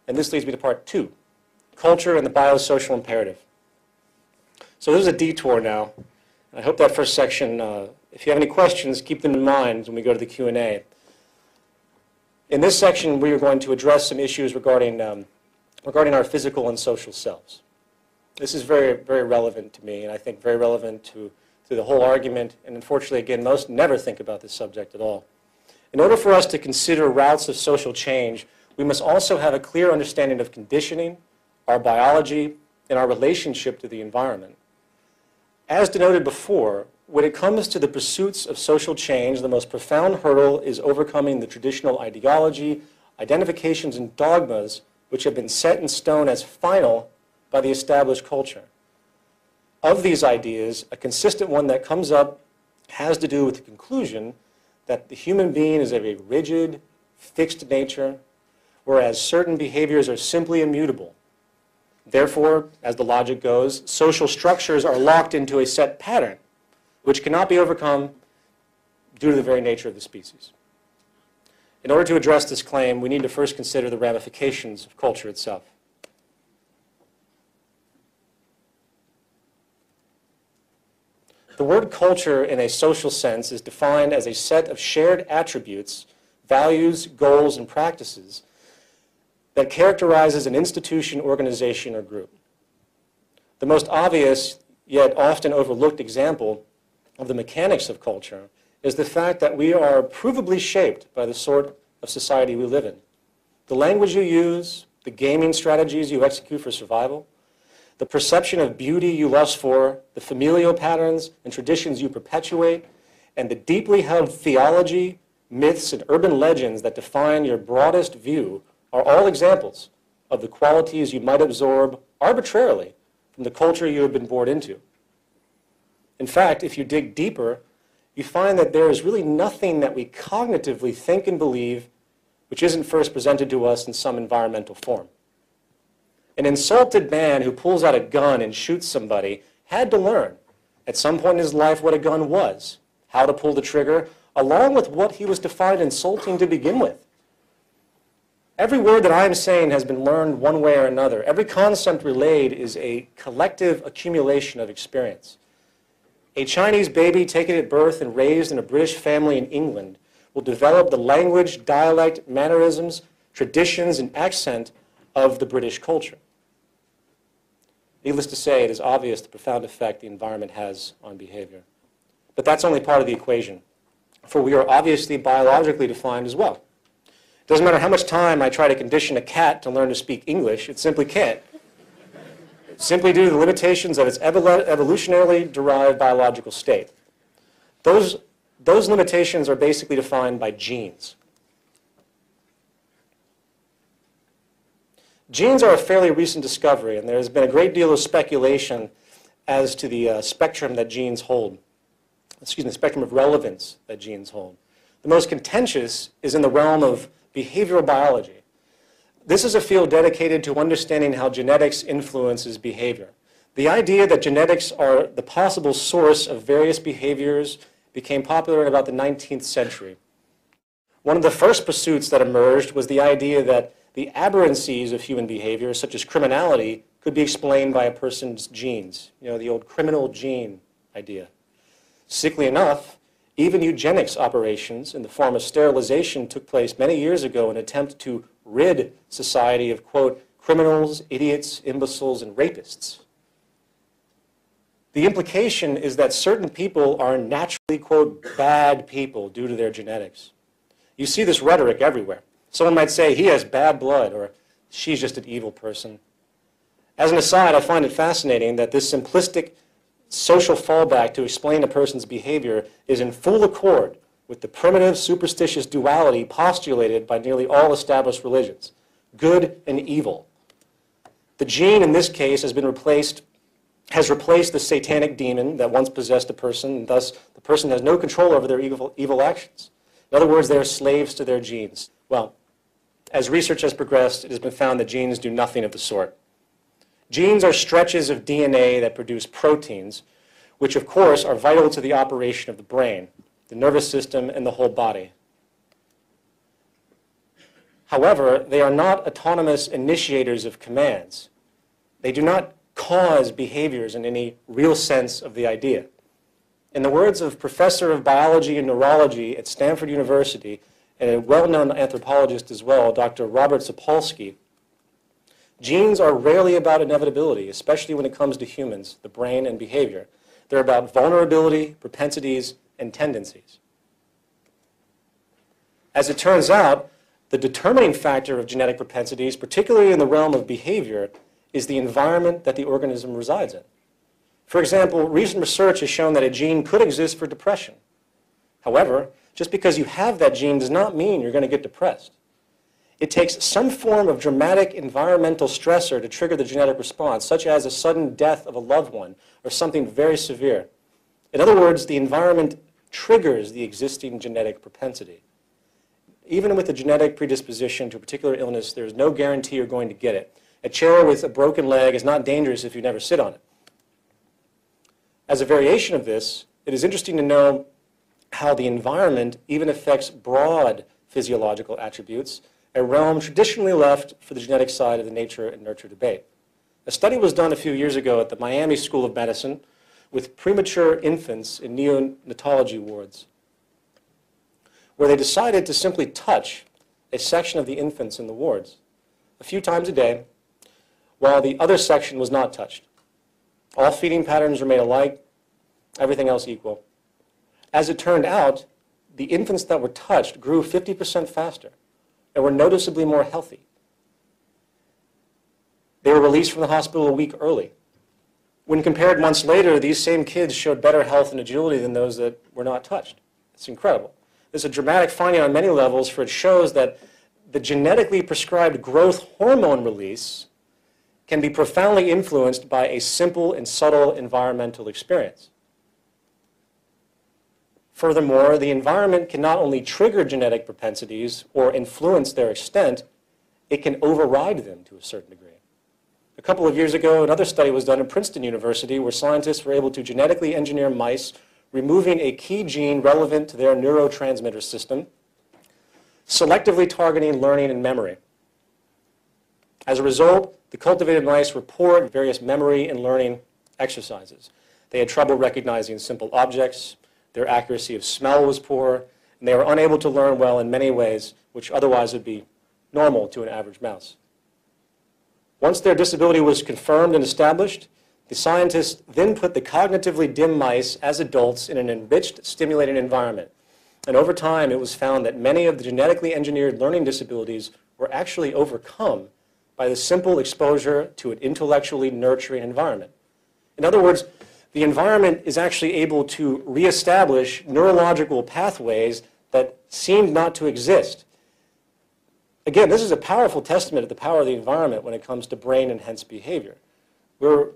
And this leads me to part 2, culture and the biosocial imperative. So this is a detour now. I hope that first section, if you have any questions, keep them in mind when we go to the Q&A. In this section, we are going to address some issues regarding our physical and social selves. This is very, very relevant to me, and I think very relevant to the whole argument. And unfortunately, again, most never think about this subject at all. In order for us to consider routes of social change, we must also have a clear understanding of conditioning, our biology, and our relationship to the environment. As denoted before, when it comes to the pursuits of social change, the most profound hurdle is overcoming the traditional ideology, identifications, and dogmas which have been set in stone as final by the established culture. Of these ideas, a consistent one that comes up has to do with the conclusion that the human being is of a rigid, fixed nature, whereas certain behaviors are simply immutable. Therefore, as the logic goes, social structures are locked into a set pattern, which cannot be overcome due to the very nature of the species. In order to address this claim, we need to first consider the ramifications of culture itself. The word culture in a social sense is defined as a set of shared attributes, values, goals, and practices that characterizes an institution, organization, or group. The most obvious, yet often overlooked example of the mechanics of culture is the fact that we are provably shaped by the sort of society we live in. The language you use, the gaming strategies you execute for survival, the perception of beauty you lust for, the familial patterns and traditions you perpetuate, and the deeply held theology, myths, and urban legends that define your broadest view are all examples of the qualities you might absorb arbitrarily from the culture you have been born into. In fact, if you dig deeper, you find that there is really nothing that we cognitively think and believe which isn't first presented to us in some environmental form. An insulted man who pulls out a gun and shoots somebody had to learn at some point in his life what a gun was, how to pull the trigger, along with what he was to find insulting to begin with. Every word that I am saying has been learned one way or another. Every concept relayed is a collective accumulation of experience. A Chinese baby taken at birth and raised in a British family in England will develop the language, dialect, mannerisms, traditions, and accent of the British culture. Needless to say, it is obvious the profound effect the environment has on behavior. But that's only part of the equation, for we are obviously biologically defined as well. It doesn't matter how much time I try to condition a cat to learn to speak English, it simply can't. Simply due to the limitations of its evolutionarily derived biological state. Those limitations are basically defined by genes. Genes are a fairly recent discovery, and there has been a great deal of speculation as to the spectrum that genes hold. The spectrum of relevance that genes hold. The most contentious is in the realm of behavioral biology. This is a field dedicated to understanding how genetics influences behavior. The idea that genetics are the possible source of various behaviors became popular in about the 19th century. One of the first pursuits that emerged was the idea that the aberrancies of human behavior, such as criminality, could be explained by a person's genes. You know, the old criminal gene idea. Sickly enough, even eugenics operations in the form of sterilization took place many years ago in an attempt to rid society of, quote, criminals, idiots, imbeciles, and rapists. The implication is that certain people are naturally, quote, bad people due to their genetics. You see this rhetoric everywhere. Someone might say, he has bad blood, or she's just an evil person. As an aside, I find it fascinating that this simplistic social fallback to explain a person's behavior is in full accord with the primitive superstitious duality postulated by nearly all established religions, good and evil. The gene in this case has replaced the satanic demon that once possessed a person, and thus the person has no control over their evil actions. In other words, they are slaves to their genes. Well, as research has progressed, it has been found that genes do nothing of the sort. Genes are stretches of DNA that produce proteins, which of course are vital to the operation of the brain, the nervous system, and the whole body. However, they are not autonomous initiators of commands. They do not cause behaviors in any real sense of the idea. In the words of Professor of Biology and Neurology at Stanford University, and a well-known anthropologist as well, Dr. Robert Sapolsky, genes are rarely about inevitability, especially when it comes to humans, the brain, and behavior. They're about vulnerability, propensities, and tendencies. As it turns out, the determining factor of genetic propensities, particularly in the realm of behavior, is the environment that the organism resides in. For example, recent research has shown that a gene could exist for depression. However, just because you have that gene does not mean you're going to get depressed. It takes some form of dramatic environmental stressor to trigger the genetic response, such as a sudden death of a loved one or something very severe. In other words, the environment triggers the existing genetic propensity. Even with a genetic predisposition to a particular illness, there is no guarantee you're going to get it. A chair with a broken leg is not dangerous if you never sit on it. As a variation of this, it is interesting to know how the environment even affects broad physiological attributes, a realm traditionally left for the genetic side of the nature and nurture debate. A study was done a few years ago at the Miami School of Medicine with premature infants in neonatology wards, where they decided to simply touch a section of the infants in the wards a few times a day, while the other section was not touched. All feeding patterns remained alike, everything else equal. As it turned out, the infants that were touched grew 50% faster and were noticeably more healthy. They were released from the hospital a week early. When compared months later, these same kids showed better health and agility than those that were not touched. It's incredible. It's a dramatic finding on many levels, for it shows that the genetically prescribed growth hormone release can be profoundly influenced by a simple and subtle environmental experience. Furthermore, the environment can not only trigger genetic propensities or influence their extent, it can override them to a certain degree. A couple of years ago, another study was done at Princeton University where scientists were able to genetically engineer mice, removing a key gene relevant to their neurotransmitter system, selectively targeting learning and memory. As a result, the cultivated mice report various memory and learning exercises. They had trouble recognizing simple objects, their accuracy of smell was poor, and they were unable to learn well in many ways, which otherwise would be normal to an average mouse. Once their disability was confirmed and established, the scientists then put the cognitively dim mice as adults in an enriched, stimulating environment. And over time, it was found that many of the genetically engineered learning disabilities were actually overcome by the simple exposure to an intellectually nurturing environment. In other words, the environment is actually able to reestablish neurological pathways that seemed not to exist. Again, this is a powerful testament to the power of the environment when it comes to brain and hence behavior. We're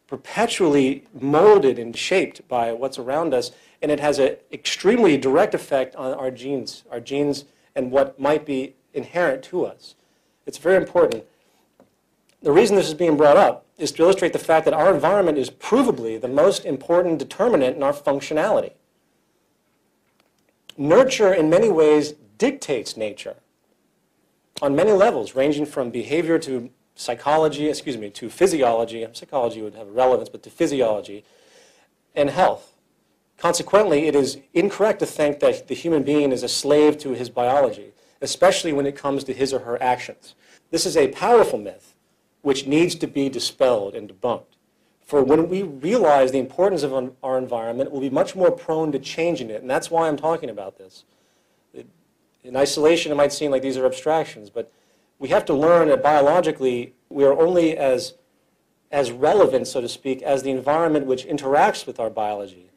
perpetually molded and shaped by what's around us, and it has an extremely direct effect on our genes and what might be inherent to us. It's very important. The reason this is being brought up is to illustrate the fact that our environment is provably the most important determinant in our functionality. Nurture, in many ways, dictates nature on many levels, ranging from behavior to psychology, to physiology. Psychology would have relevance, but to physiology and health. Consequently, it is incorrect to think that the human being is a slave to his biology, especially when it comes to his or her actions. This is a powerful myth which needs to be dispelled and debunked. For when we realize the importance of our environment, we'll be much more prone to changing it, and that's why I'm talking about this. In isolation, it might seem like these are abstractions, but we have to learn that biologically, we are only as relevant, so to speak, as the environment which interacts with our biology.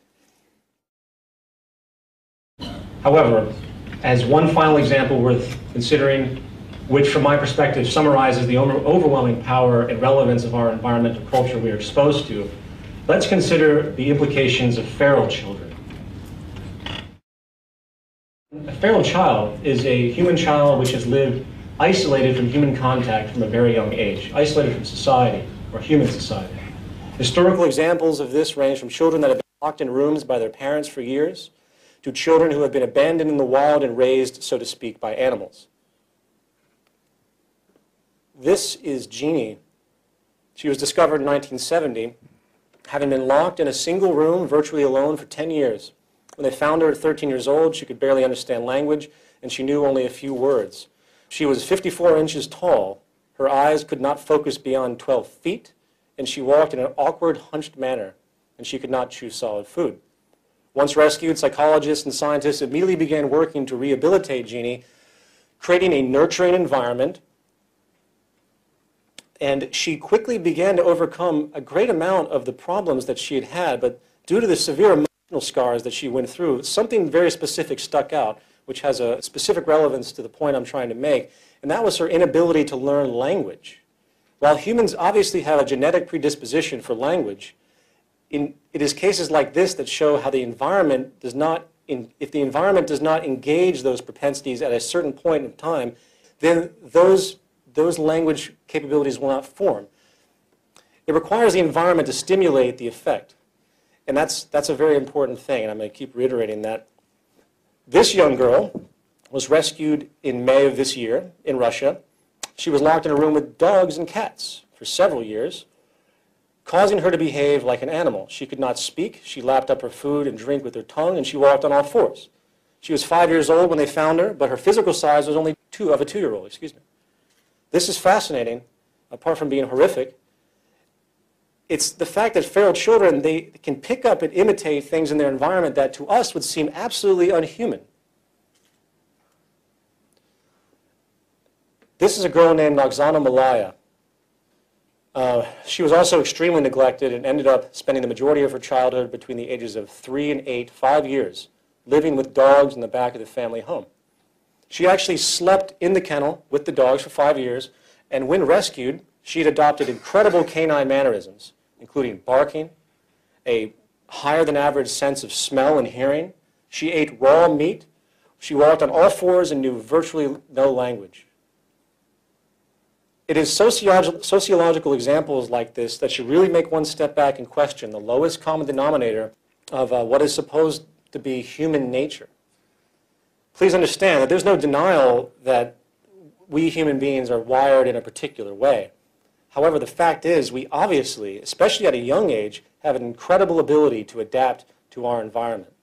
However, as one final example worth considering, which from my perspective summarizes the overwhelming power and relevance of our environmental culture we are exposed to, let's consider the implications of feral children. A feral child is a human child which has lived isolated from human contact from a very young age, isolated from society or human society. Historical examples of this range from children that have been locked in rooms by their parents for years to children who have been abandoned in the wild and raised, so to speak, by animals. This is Jeannie. She was discovered in 1970, having been locked in a single room, virtually alone, for 10 years. When they found her at 13 years old, she could barely understand language, and she knew only a few words. She was 54 inches tall. Her eyes could not focus beyond 12 feet, and she walked in an awkward, hunched manner, and she could not chew solid food. Once rescued, psychologists and scientists immediately began working to rehabilitate Jeannie, creating a nurturing environment, and she quickly began to overcome a great amount of the problems that she had had, but due to the severe emotional scars that she went through, something very specific stuck out, which has a specific relevance to the point I'm trying to make, and that was her inability to learn language. While humans obviously have a genetic predisposition for language, it is cases like this that show how the environment does not, if the environment does not engage those propensities at a certain point in time, then those language capabilities will not form. It requires the environment to stimulate the effect. And that's a very important thing, and I'm going to keep reiterating that. This young girl was rescued in May of this year in Russia. She was locked in a room with dogs and cats for several years, causing her to behave like an animal. She could not speak. She lapped up her food and drink with her tongue, and she walked on all fours. She was 5 years old when they found her, but her physical size was only of a 2-year-old, excuse me. This is fascinating, apart from being horrific. It's the fact that feral children, they can pick up and imitate things in their environment that to us would seem absolutely unhuman. This is a girl named Oksana Malaya. She was also extremely neglected and ended up spending the majority of her childhood between the ages of 3 and 8, 5 years, living with dogs in the back of the family home. She actually slept in the kennel with the dogs for 5 years, and when rescued, she had adopted incredible canine mannerisms, including barking, a higher than average sense of smell and hearing. She ate raw meat. She walked on all fours and knew virtually no language. It is sociological examples like this that should really make one step back and question the lowest common denominator of what is supposed to be human nature. Please understand that there's no denial that we human beings are wired in a particular way. However, the fact is we obviously, especially at a young age, have an incredible ability to adapt to our environment.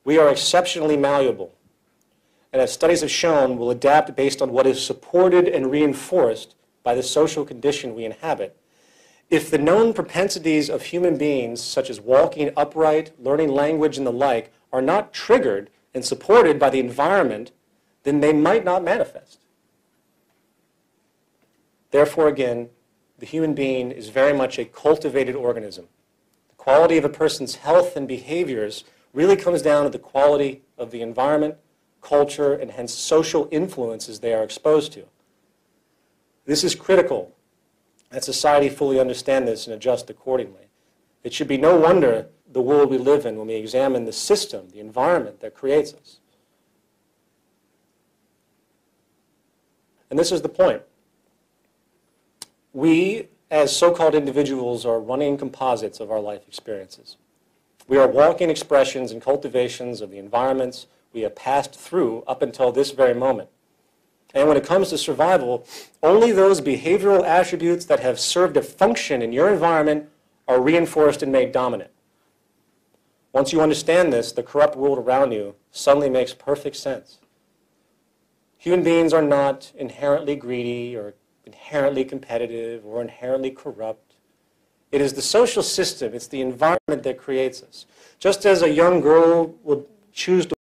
We are exceptionally malleable, and as studies have shown, will adapt based on what is supported and reinforced by the social condition we inhabit. If the known propensities of human beings, such as walking upright, learning language, and the like, are not triggered and supported by the environment, then they might not manifest. Therefore, again, the human being is very much a cultivated organism. The quality of a person's health and behaviors really comes down to the quality of the environment, culture, and hence social influences they are exposed to. This is critical that society fully understand this and adjust accordingly. It should be no wonder the world we live in when we examine the system, the environment that creates us. And this is the point. We, as so-called individuals, are running composites of our life experiences. We are walking expressions and cultivations of the environments we have passed through up until this very moment. And when it comes to survival, only those behavioral attributes that have served a function in your environment are reinforced and made dominant. Once you understand this, the corrupt world around you suddenly makes perfect sense. Human beings are not inherently greedy or inherently competitive or inherently corrupt. It is the social system, it's the environment that creates us. Just as a young girl would choose to